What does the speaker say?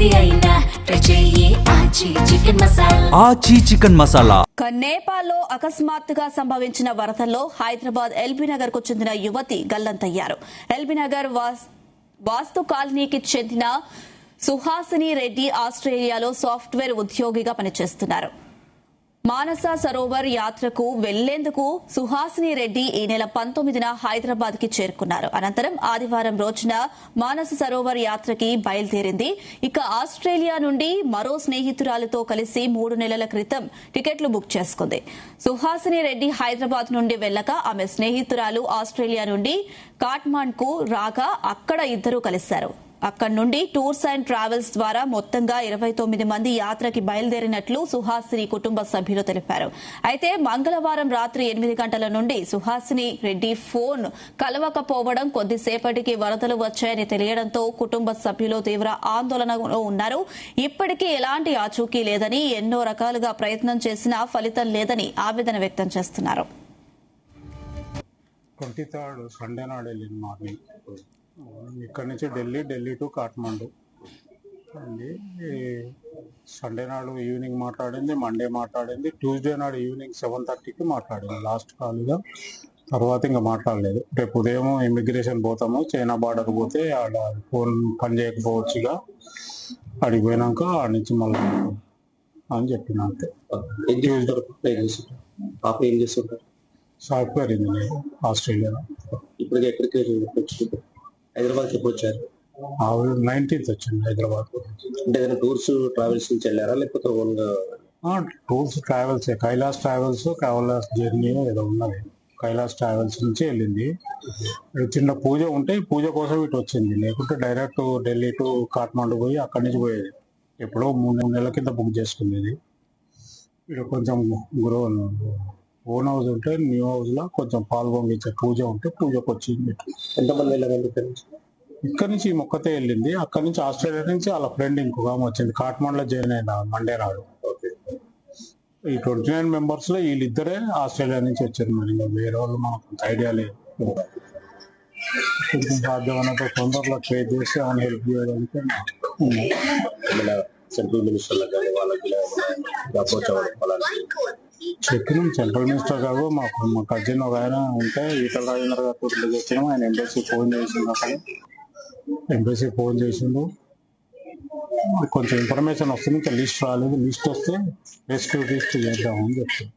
ఏది అయినా ట్రై చెయ్యి ఆచి చికెన్ మసాలా. నేపాల్లో అకస్మాత్తుగా సంభవించిన వరదల్లో హైదరాబాద్ ఎల్బీ నగర్ కు చెందిన యువతి గల్లంతయ్యారు. ఎల్బీ నగర్ వాస్తు కాలనీకి చెందిన సుహాసిని రెడ్డి ఆస్ట్రేలియాలో సాఫ్ట్వేర్ ఉద్యోగిగా పనిచేస్తున్నారు. మానస సరోవర్ యాత్రకు వెళ్లేందుకు సుహాసిని రెడ్డి ఈ నెల 19న హైదరాబాద్ కి చేరుకున్నారు. అనంతరం ఆదివారం రోజున మానస సరోవర్ యాత్రకి బయలుదేరింది. ఇక ఆస్ట్రేలియా నుండి మరో స్నేహితురాలతో కలిసి 3 నెలల క్రితం టికెట్లు బుక్ చేసుకుంది. సుహాసిని రెడ్డి హైదరాబాద్ నుండి వెళ్లక ఆమె స్నేహితురాలు ఆస్ట్రేలియా నుండి కాట్మాండ్కు రాగా అక్కడ ఇద్దరూ కలిశారు. అక్కడి నుండి టూర్స్ అండ్ ట్రావెల్స్ ద్వారా మొత్తంగా 29 మంది యాత్రకి బయలుదేరినట్లు సుహాసిని కుటుంబ సభ్యులు తెలిపారు. అయితే మంగళవారం రాత్రి 8 గంటల నుండి సుహాసిని రెడ్డి ఫోన్ కలవకపోవడం, కొద్దిసేపటికి వరదలు వచ్చాయని తెలియడంతో కుటుంబ సభ్యులు తీవ్ర ఆందోళనలో ఉన్నారు. ఇప్పటికీ ఎలాంటి ఆచూకీ లేదని, ఎన్నో రకాలుగా ప్రయత్నం చేసినా ఫలితం లేదని ఆవేదన వ్యక్తం చేస్తున్నారు. 23 సండే నాడు వెళ్ళింది మార్నింగ్. ఇక్కడ నుంచి ఢిల్లీ టు కాఠ్మండు అండి. సండే నాడు ఈవినింగ్ మాట్లాడింది, మండే మాట్లాడింది, ట్యూస్డే నాడు ఈవినింగ్ 7:30కి మాట్లాడింది లాస్ట్ కాల్గా. తర్వాత ఇంకా మాట్లాడలేదు. రేపు ఉదయం ఇమిగ్రేషన్ పోతాము, చైనా బార్డర్ పోతే ఆడ ఫోన్ పని చేయకపోవచ్చుగా, అడిగి పోయినాక ఆడ నుంచి మళ్ళీ అని చెప్పిన. అంతే. సాఫ్ట్వేర్ ఇంజనీర్ ఆస్ట్రేలియాలో. ఇప్పుడు ఎక్కడికి హైదరాబాద్ ఎప్పుడు వచ్చారు? 19th వచ్చింది హైదరాబాద్. అంటే ఏదైనా టూర్స్ ట్రావెల్స్ నుంచి వెళ్ళారా, లేకపోతే ఓన్గా? టూర్స్ ట్రావెల్స్, కైలాస్ జర్నీ ఏదో ఉన్నది. కైలాస్ ట్రావెల్స్ నుంచి వెళ్ళింది. చిన్న పూజ ఉంటే పూజ కోసం ఇటు వచ్చింది, లేకుంటే డైరెక్ట్ ఢిల్లీ టు కాఠ్మండు పోయి అక్కడి నుంచి పోయేది. ఎప్పుడో 3 నెలల కింద బుక్ చేసుకునేది. ఇక్కడ కొంచెం ఓన్ హౌస్ ఉంటే న్యూ హౌస్ లో కొంచెం పాలు పొంగించే పూజ ఉంటే పూజకు వచ్చింది. ఎంతమంది వెళ్ళారండి ఇక్కడ నుంచి మొక్కతే వెళ్ళింది. అక్కడ నుంచి ఆస్ట్రేలియా నుంచి వాళ్ళ ఫ్రెండ్ ఇంకొక ఆమె వచ్చింది. కాఠ్మండ్లో జాయిన్ అయిన మండే నాడు. ఈ 29 మెంబర్స్ లో వీళ్ళిద్దరే ఆస్ట్రేలియా నుంచి వచ్చారు. మరి వేరే వాళ్ళు మనకు ఐడియా లేదు. కొంచెం సాధ్యమైనంత తొందరలో ట్రేడ్ చేసి ఆమె హెల్ప్ చేయడానికి సెంట్రల్ మినిస్టర్ వాళ్ళకి చెప్పినాం. సెంట్రల్ మినిస్టర్ కాదు, మా కజిన్ ఒక ఆయన ఉంటే ఈటల రాజేంద్ర గారు రిలీజ్ వచ్చినాం. ఆయన ఎంబసీ ఫోన్ చేసిండు. అక్కడ ఎంబసీ ఫోన్ చేసిండు. కొంచెం ఇన్ఫర్మేషన్ వస్తుంది, ఇంకా లిస్ట్ రాలేదు. లిస్ట్ వస్తే రెస్క్యూ లిస్ట్ చేద్దామని చెప్తాను.